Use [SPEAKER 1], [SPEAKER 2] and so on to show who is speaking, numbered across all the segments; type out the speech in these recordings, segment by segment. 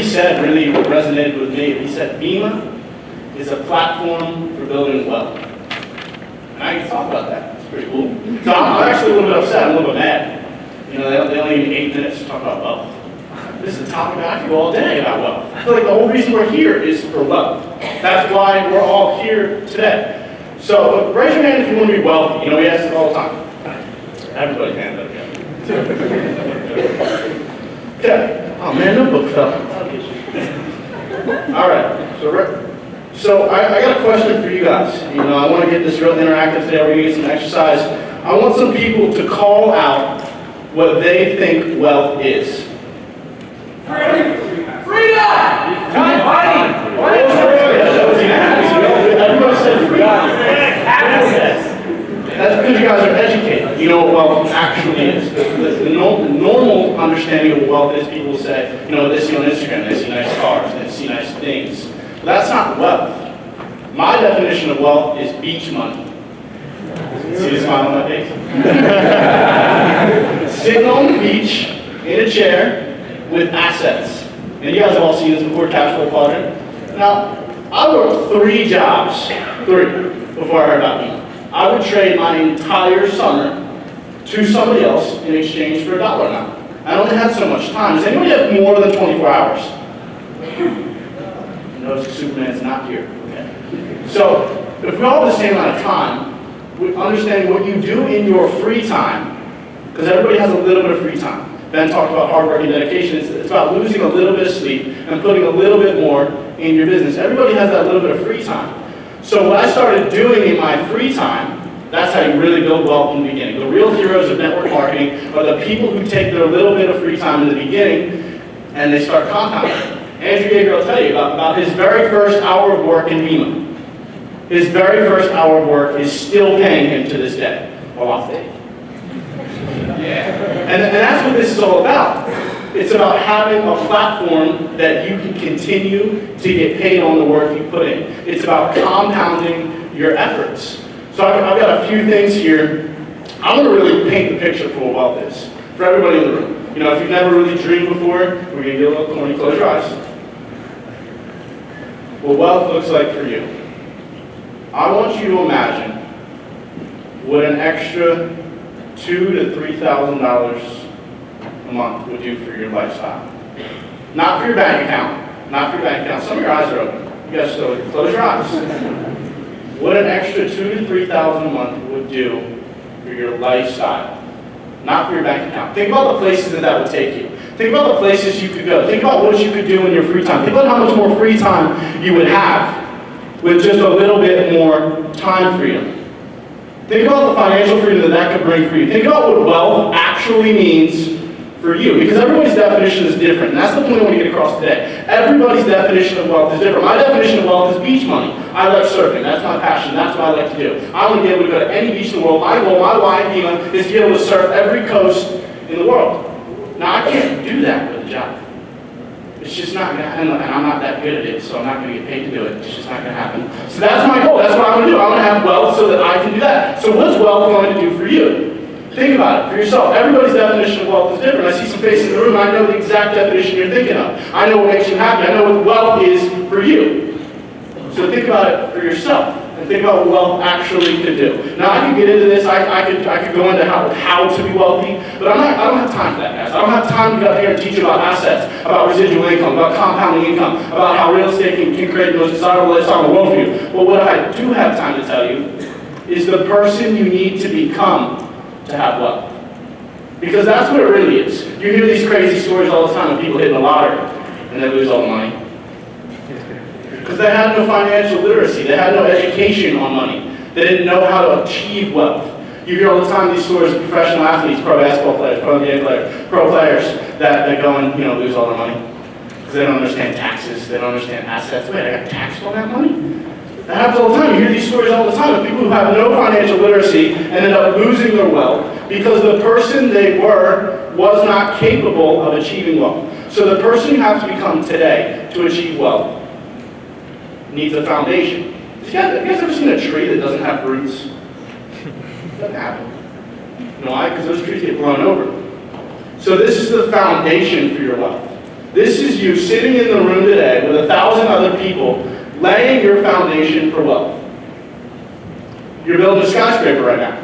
[SPEAKER 1] said really resonated with me. He said, Vemma is a platform for building wealth. And I can talk about that. It's pretty cool. So I'm actually a little bit upset. I'm a little bit mad. You know, they only give me 8 minutes to talk about wealth. This is a topic I could go all day about wealth. I feel like the whole reason we're here is for wealth. That's why we're all here today. So raise your hand if you want to be wealthy. You know, we ask this all the time. Everybody's hand up, yeah. Okay. Oh man, notebook fell. All right. So I got a question for you guys. You know, I want to get this real interactive today. We're going to get some exercise. I want some people to call out what they think wealth is.
[SPEAKER 2] Freedom!
[SPEAKER 1] Everybody said freedom. That's because you guys are educated. You know what wealth actually is. The normal understanding of what wealth is, people will say, you know, they see on Instagram, they see nice cars, they see nice things. But that's not wealth. My definition of wealth is beach money. See the smile on my face? Sitting on the beach, in a chair, with assets. And you guys have all seen this before, cash flow quadrant. Now, I worked 3 jobs, before I heard about me. I would trade my entire summer to somebody else in exchange for $1 now. I only had so much time. Does anybody have more than 24 hours? Notice Superman's not here. Okay. So, if we all have the same amount of time, we understand what you do in your free time, because everybody has a little bit of free time. Ben talked about hard work and dedication. It's about losing a little bit of sleep and putting a little bit more in your business. Everybody has that little bit of free time. So what I started doing in my free time, that's how you really build wealth in the beginning. The real heroes of network marketing are the people who take their little bit of free time in the beginning and they start compounding. Andrew Gabriel will tell you about his very first hour of work in Vemma. His very first hour of work is still paying him to this day. Well, off day. Yeah. And that's what this is all about. It's about having a platform that you can continue to get paid on the work you put in. It's about compounding your efforts. So I've got a few things here. I'm going to really paint the picture for what wealth is. For everybody in the room. You know, if you've never really dreamed before, we're going to get a little corny. Close your eyes. What wealth looks like for you. I want you to imagine what an extra $2,000 to $3,000 a month would do for your lifestyle. Not for your bank account. Not for your bank account. Some of your eyes are open. You guys still close your eyes. What an extra $2,000 to $3,000 a month would do for your lifestyle. Not for your bank account. Think about the places that would take you. Think about the places you could go. Think about what you could do in your free time. Think about how much more free time you would have with just a little bit more time freedom. Think about the financial freedom that could bring for you. Think about what wealth actually means for you, because everybody's definition is different. And that's the point I want to get across today. Everybody's definition of wealth is different. My definition of wealth is beach money. I like surfing. That's my passion. That's what I like to do. I want to be able to go to any beach in the world. My goal, my life, is to be able to surf every coast in the world. Now, I can't do that with a job. It's just not going to happen, and I'm not that good at it, so I'm not going to get paid to do it. It's just not going to happen. So that's my goal. That's what I want to do. I want to have wealth so that I can do that. So what's wealth going to do for you? Think about it for yourself. Everybody's definition of wealth is different. I see some faces in the room. I know the exact definition you're thinking of. I know what makes you happy. I know what wealth is for you. So think about it for yourself. And think about what wealth actually could do. Now I could get into this. I could go into how to be wealthy, but I don't have time for that, guys. I don't have time to go out here and teach you about assets, about residual income, about compounding income, about how real estate can create the most desirable lifestyle in the world for you. But what I do have time to tell you is the person you need to become to have wealth. Because that's what it really is. You hear these crazy stories all the time of people hitting the lottery and they lose all the money. Because they had no financial literacy. They had no education on money. They didn't know how to achieve wealth. You hear all the time these stories of professional athletes, pro basketball players, pro NBA players, pro players that go and lose all their money. Because they don't understand taxes. They don't understand assets. Wait, I got taxed on that money? That happens all the time. You hear these stories all the time of people who have no financial literacy and end up losing their wealth because the person they were was not capable of achieving wealth. So the person you have to become today to achieve wealth needs a foundation. Have you guys ever seen a tree that doesn't have roots? It doesn't happen. You know why? Because those trees get blown over. So this is the foundation for your wealth. This is you sitting in the room today with 1,000 other people laying your foundation for wealth. You're building a skyscraper right now.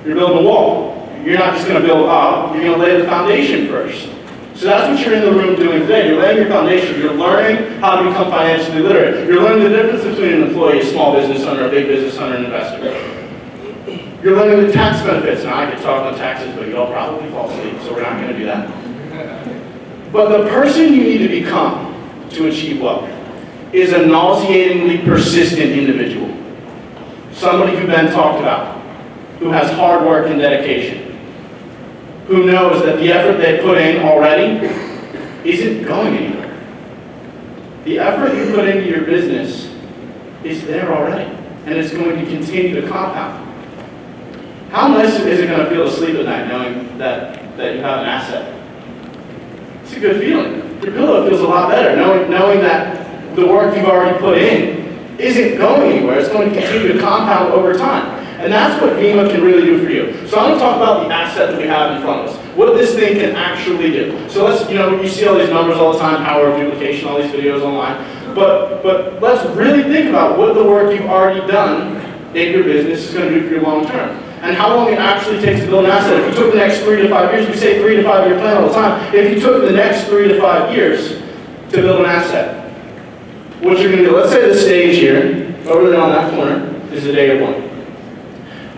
[SPEAKER 1] You're building a wall. You're not just going to build up, you're going to lay the foundation first. So that's what you're in the room doing today. You're laying your foundation. You're learning how to become financially literate. You're learning the difference between an employee, a small business owner, a big business owner, and an investor. You're learning the tax benefits. Now, I could talk on taxes, but you'll probably fall asleep, so we're not going to do that. But the person you need to become to achieve wealth is a nauseatingly persistent individual. Somebody who Ben talked about, who has hard work and dedication, who knows that the effort they put in already isn't going anywhere. The effort you put into your business is there already, and it's going to continue to compound. How nice is it going to feel to sleep at night knowing that you have an asset? It's a good feeling. Your pillow feels a lot better knowing that the work you've already put in isn't going anywhere. It's going to continue to compound over time. And that's what Vemma can really do for you. So I'm going to talk about the asset that we have in front of us. What this thing can actually do. So let's, you see all these numbers all the time, power of duplication, all these videos online. But let's really think about what the work you've already done in your business is going to do for you long term. And how long it actually takes to build an asset. If you took the next 3 to 5 years, we say 3 to 5 year plan all the time. If you took the next 3 to 5 years to build an asset, what you're going to do, let's say the stage here, over there on that corner, is the day one.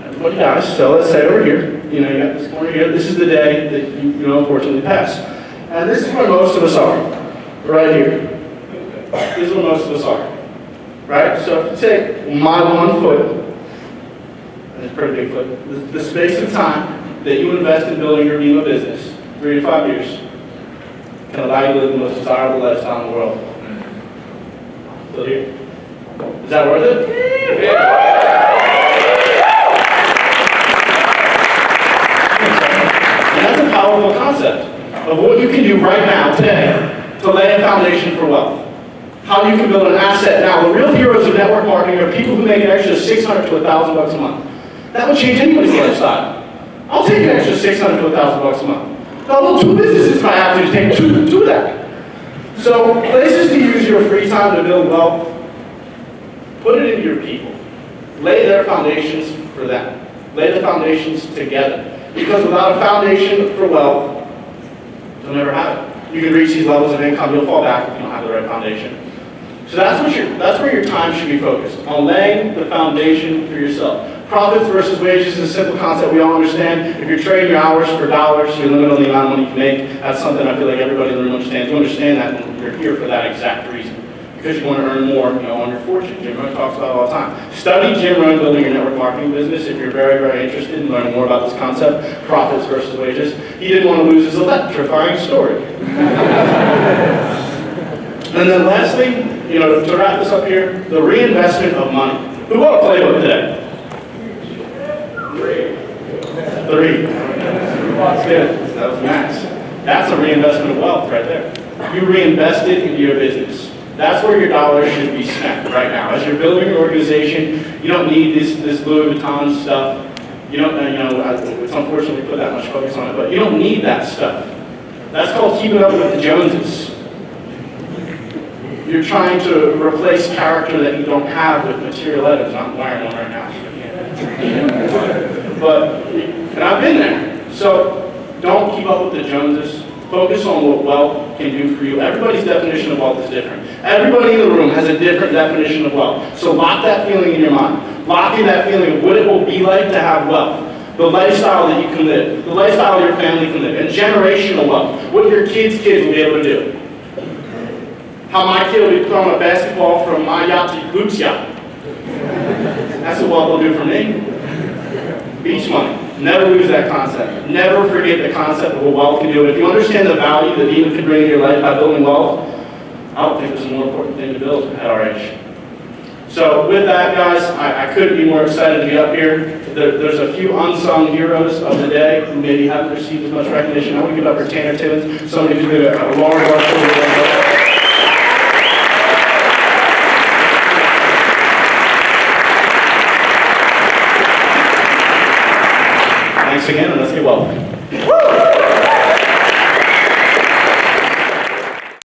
[SPEAKER 1] Everybody dies, so let's say over here, you got this corner here, this is the day that you unfortunately pass. And this is where most of us are, right here. This is where most of us are, right? So if you take my 1 foot, and it's a pretty big foot, the space of time that you invest in building your Vemma business, 3 to 5 years, can allow you to live the most desirable lifestyle in the world. Still here? Is that worth it? Yeah. And that's a powerful concept of what you can do right now, today, to lay a foundation for wealth. How you can build an asset now. The real heroes of network marketing are people who make an extra $600 to $1,000 a month. That would change anybody's lifestyle. I'll take an extra $600 to $1,000 a month. I'll build 2 businesses if I have to take two of that. So places to use your free time to build wealth, put it into your people. Lay their foundations for them. Lay the foundations together. Because without a foundation for wealth, you'll never have it. You can reach these levels of income, you'll fall back if you don't have the right foundation. So that's where your time should be focused, on laying the foundation for yourself. Profits versus wages is a simple concept we all understand. If you're trading your hours for dollars, you're limited on the amount of money you can make. That's something I feel like everybody in the room understands. You understand that, and you're here for that exact reason. Because you want to earn more, on your fortune. Jim Rohn talks about it all the time. Study Jim Rohn building your network marketing business if you're very, very interested in learning more about this concept, profits versus wages. He didn't want to lose his electrifying story. And then lastly, to wrap this up here, the reinvestment of money. Who bought a playbook today? 3. That's good. That was max. That's a reinvestment of wealth right there. You reinvest it into your business. That's where your dollars should be spent right now. As you're building your organization, you don't need this Louis Vuitton stuff. You don't, it's unfortunate we put that much focus on it, but you don't need that stuff. That's called keeping up with the Joneses. You're trying to replace character that you don't have with material items. I'm wearing one right now. And I've been there. So don't keep up with the Joneses. Focus on what wealth can do for you. Everybody's definition of wealth is different. Everybody in the room has a different definition of wealth. So lock that feeling in your mind. Lock in that feeling of what it will be like to have wealth. The lifestyle that you can live. The lifestyle your family can live. And generational wealth. What your kids' will be able to do. How my kid will be throwing a basketball from my yacht to Luke's yacht. That's what wealth will do for me. Beach money. Never lose that concept. Never forget the concept of what wealth can do. If you understand the value that Vemma can bring to your life by building wealth, I don't think there's a more important thing to build at our age. So with that, guys, I couldn't be more excited to be up here. There's a few unsung heroes of the day who maybe haven't received as much recognition. I want to give it up for Tanner Timmons, somebody who's been a long march. Thanks again, and let's get well. Woo!